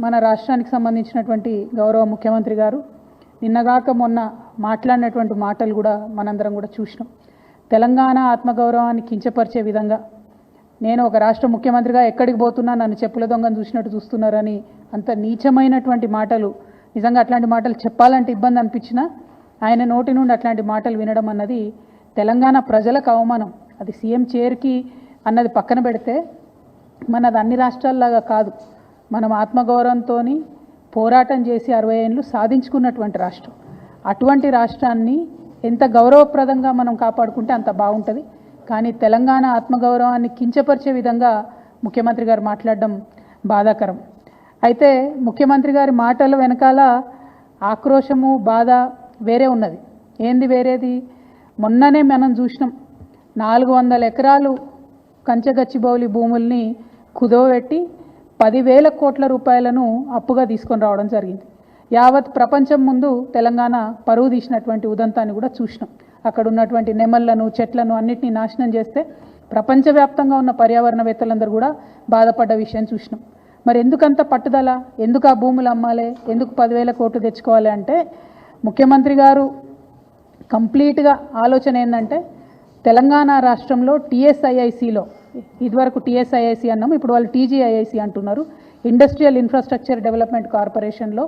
మన రాష్ట్రానికి సంబంధించినటువంటి గౌరవ ముఖ్యమంత్రి గారు నిన్నగాక మొన్న మాట్లాడినటువంటి మాటలు కూడా మనందరం కూడా చూసినాం. తెలంగాణ ఆత్మగౌరవాన్ని కించపరిచే విధంగా నేను ఒక రాష్ట్ర ముఖ్యమంత్రిగా ఎక్కడికి పోతున్నా నన్ను చెప్పుల దొంగను చూసినట్టు చూస్తున్నారని అంత నీచమైనటువంటి మాటలు, నిజంగా అట్లాంటి మాటలు చెప్పాలంటే ఇబ్బంది అనిపించినా ఆయన నోటి నుండి అట్లాంటి మాటలు వినడం అన్నది తెలంగాణ ప్రజలకు అవమానం. అది సీఎం చైర్కి అన్నది పక్కన పెడితే మనది అన్ని రాష్ట్రాల్లాగా కాదు. మనం ఆత్మగౌరవంతో పోరాటం చేసి 60 ఏళ్ళు సాధించుకున్నటువంటి రాష్ట్రం. అటువంటి రాష్ట్రాన్ని ఎంత గౌరవప్రదంగా మనం కాపాడుకుంటే అంత బాగుంటుంది. కానీ తెలంగాణ ఆత్మగౌరవాన్ని కించపరిచే విధంగా ముఖ్యమంత్రి గారు మాట్లాడడం బాధాకరం. అయితే ముఖ్యమంత్రి గారి మాటల వెనకాల ఆక్రోశము, బాధ వేరే ఉన్నది. ఏంది వేరేది? మొన్ననే మనం చూసినాం 400 ఎకరాలు కంచగచ్చిబౌలి భూముల్ని కుదోబెట్టి 10,000 కోట్ల రూపాయలను అప్పుగా తీసుకొని రావడం జరిగింది. యావత్ ప్రపంచం ముందు తెలంగాణ పరువు తీసినటువంటి ఉదంతాన్ని కూడా చూసినాం. అక్కడ ఉన్నటువంటి నెమళ్లను, చెట్లను అన్నిటినీ నాశనం చేస్తే ప్రపంచవ్యాప్తంగా ఉన్న పర్యావరణవేత్తలందరూ కూడా బాధపడ్డ విషయం చూసినాం. మరి ఎందుకంత పట్టుదల? ఎందుకు ఆ భూములు అమ్మాలి? ఎందుకు 10,000 కోట్లు తెచ్చుకోవాలి అంటే ముఖ్యమంత్రి గారు కంప్లీట్గా ఆలోచన ఏంటంటే తెలంగాణ రాష్ట్రంలో టీఎస్ఐఐసిలో, ఇదివరకు టీఎస్ఐఐసి అన్నాం, ఇప్పుడు వాళ్ళు టీజీఐఐసి అంటున్నారు, ఇండస్ట్రియల్ ఇన్ఫ్రాస్ట్రక్చర్ డెవలప్మెంట్ కార్పొరేషన్లో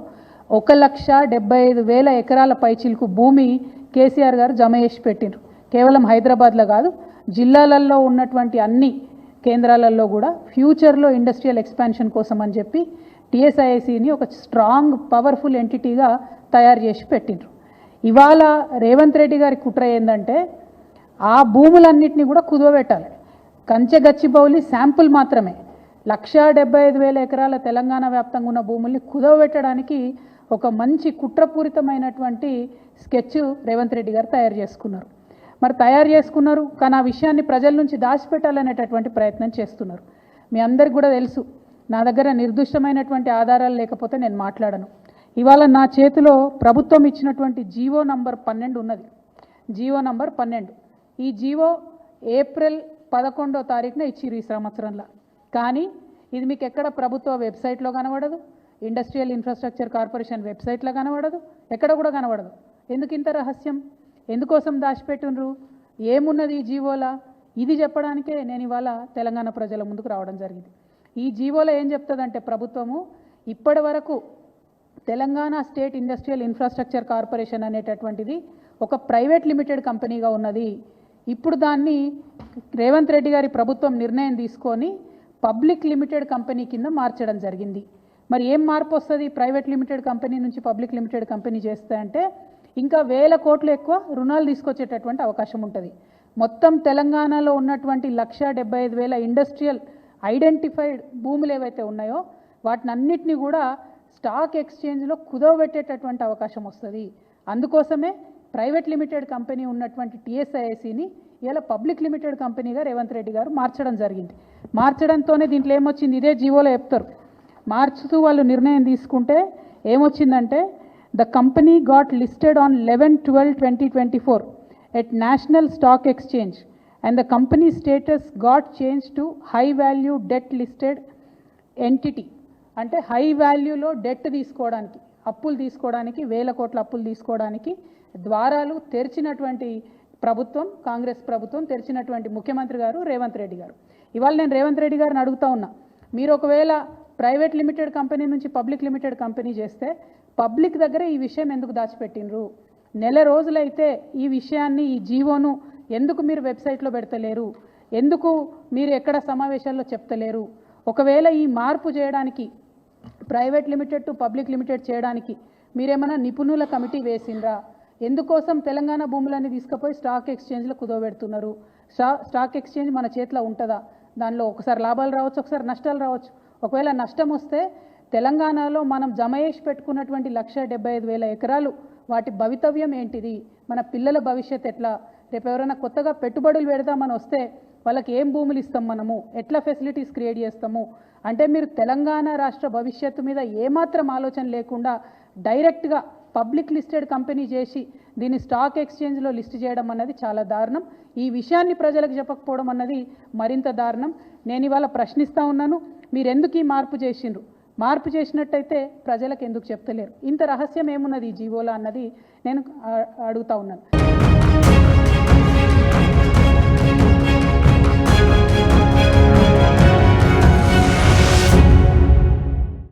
1,75,000 ఎకరాల పైచిలకు భూమి కేసీఆర్ గారు జమ చేసి పెట్టిండ్రు. కేవలం హైదరాబాద్లో కాదు, జిల్లాలలో ఉన్నటువంటి అన్ని కేంద్రాలలో కూడా ఫ్యూచర్లో ఇండస్ట్రియల్ ఎక్స్పాన్షన్ కోసం అని చెప్పి టీఎస్ఐఐసిని ఒక స్ట్రాంగ్ పవర్ఫుల్ ఎంటిటీగా తయారు చేసి పెట్టిండ్రు. ఇవాళ రేవంత్ రెడ్డి గారి కుట్ర ఏంటంటే ఆ భూములన్నింటినీ కూడా కుదవబెట్టాలి. కంచెగచ్చిబౌలి శాంపుల్ మాత్రమే 1,75,000 ఎకరాల తెలంగాణ వ్యాప్తంగా ఉన్న భూముల్ని కుదవబెట్టడానికి ఒక మంచి కుట్రపూరితమైనటువంటి స్కెచ్ రేవంత్ రెడ్డి గారు తయారు చేసుకున్నారు. మరి తయారు చేసుకున్నారు, కానీ ఆ విషయాన్ని ప్రజల నుంచి దాచిపెట్టాలనేటటువంటి ప్రయత్నం చేస్తున్నారు. మీ అందరికి కూడా తెలుసు, నా దగ్గర నిర్దిష్టమైనటువంటి ఆధారాలు లేకపోతే నేను మాట్లాడను. ఇవాళ నా చేతిలో ప్రభుత్వం ఇచ్చినటువంటి జీవో నంబర్ 12 ఉన్నది. GO number 12. ఈ జీవో ఏప్రిల్ 11వ తారీఖున ఇచ్చిరు ఈ సంవత్సరంలో. కానీ ఇది మీకు ఎక్కడ ప్రభుత్వ వెబ్సైట్లో కనబడదు, ఇండస్ట్రియల్ ఇన్ఫ్రాస్ట్రక్చర్ కార్పొరేషన్ వెబ్సైట్లో కనబడదు, ఎక్కడ కూడా కనబడదు. ఎందుకు ఇంత రహస్యం? ఎందుకోసం దాచిపెట్టినరు? ఏమున్నది ఈ జీవోలా? ఇది చెప్పడానికే నేను ఇవాళ తెలంగాణ ప్రజల ముందుకు రావడం జరిగింది. ఈ జీవోలో ఏం చెప్తుందంటే ప్రభుత్వము ఇప్పటి వరకు Telangana state industrial infrastructure corporation అనేటటువంటిది ఒక ప్రైవేట్ లిమిటెడ్ కంపెనీగా ఉన్నది. ఇప్పుడు దాన్ని రేవంత్ రెడ్డి గారి ప్రభుత్వం నిర్ణయం తీసుకొని పబ్లిక్ లిమిటెడ్ కంపెనీ కింద మార్చడం జరిగింది. మరి ఏం మార్పు వస్తుంది ప్రైవేట్ లిమిటెడ్ కంపెనీ నుంచి పబ్లిక్ లిమిటెడ్ కంపెనీ చేస్తే అంటే ఇంకా 1,000 కోట్లు ఎక్కువ రుణాలు తీసుకొచ్చేటటువంటి అవకాశం ఉంటుంది. మొత్తం తెలంగాణలో ఉన్నటువంటి 1,75,000 ఇండస్ట్రియల్ ఐడెంటిఫైడ్ భూములు ఏవైతే ఉన్నాయో వాటిని అన్నిటినీ కూడా స్టాక్ ఎక్స్చేంజ్లో కుదవబెట్టేటటువంటి అవకాశం వస్తుంది. అందుకోసమే ప్రైవేట్ లిమిటెడ్ కంపెనీ ఉన్నటువంటి టీఎస్ఐఐసిని ఇలా పబ్లిక్ లిమిటెడ్ కంపెనీగా రేవంత్ రెడ్డి గారు మార్చడం జరిగింది. మార్చడంతోనే దీంట్లో ఏమొచ్చింది, ఇదే జీవోలో చెప్తారు. మార్చుతూ వాళ్ళు నిర్ణయం తీసుకుంటే ఏమొచ్చిందంటే the company got listed on 11/12/2024 at National Stock Exchange and the company status got change to high value debt listed entity. అంటే హై వాల్యూలో డెట్ తీసుకోవడానికి, అప్పులు తీసుకోవడానికి, 1,000 కోట్ల అప్పులు తీసుకోవడానికి ద్వారాలు తెరిచినటువంటి ప్రభుత్వం కాంగ్రెస్ ప్రభుత్వం, తెరిచినటువంటి ముఖ్యమంత్రి గారు రేవంత్ రెడ్డి గారు. ఇవాళ నేను రేవంత్ రెడ్డి గారిని అడుగుతా ఉన్నా, మీరు ఒకవేళ ప్రైవేట్ లిమిటెడ్ కంపెనీ నుంచి పబ్లిక్ లిమిటెడ్ కంపెనీ చేస్తే పబ్లిక్ దగ్గర ఈ విషయం ఎందుకు దాచిపెట్టినరు? నెల రోజులైతే ఈ విషయాన్ని, ఈ జీవోను ఎందుకు మీరు వెబ్సైట్లో పెడతలేరు? ఎందుకు మీరు ఎక్కడ సమావేశాల్లో చెప్తలేరు? ఒకవేళ ఈ మార్పు చేయడానికి, private limited to public limited చేయడానికి మీరేమైనా నిపుణుల కమిటీ వేసిండ్రా? ఎందుకోసం తెలంగాణ భూములన్నీ తీసుకుపోయి స్టాక్ ఎక్స్చేంజ్లో కుదవబెడుతున్నారు? స్టాక్ ఎక్స్చేంజ్ మన చేతిలో ఉంటుందా? దానిలో ఒకసారి లాభాలు రావచ్చు, ఒకసారి నష్టాలు రావచ్చు. ఒకవేళ నష్టం వస్తే తెలంగాణలో మనం జమ చేసి పెట్టుకున్నటువంటి 1,75,000 ఎకరాలు వాటి భవితవ్యం ఏంటిది? మన పిల్లల భవిష్యత్ ఎట్లా? రేపు ఎవరైనా కొత్తగా పెట్టుబడులు పెడదామని వస్తే వాళ్ళకి ఏం భూములు ఇస్తాం, మనము ఎట్లా ఫెసిలిటీస్ క్రియేట్ చేస్తాము? అంటే మీరు తెలంగాణ రాష్ట్ర భవిష్యత్తు మీద ఏమాత్రం ఆలోచన లేకుండా డైరెక్ట్గా పబ్లిక్ లిస్టెడ్ కంపెనీ చేసి దీన్ని స్టాక్ ఎక్స్చేంజ్లో లిస్ట్ చేయడం అన్నది చాలా దారుణం. ఈ విషయాన్ని ప్రజలకు చెప్పకపోవడం అన్నది మరింత దారుణం. నేను ఇవాళ ప్రశ్నిస్తూ ఉన్నాను, మీరు ఎందుకు ఈ మార్పు చేసిండ్రు? మార్పు చేసినట్టయితే ప్రజలకు ఎందుకు చెప్తలేరు? ఇంత రహస్యం ఏమున్నది ఈ జీవోలో అన్నది నేను అడుగుతా ఉన్నాను.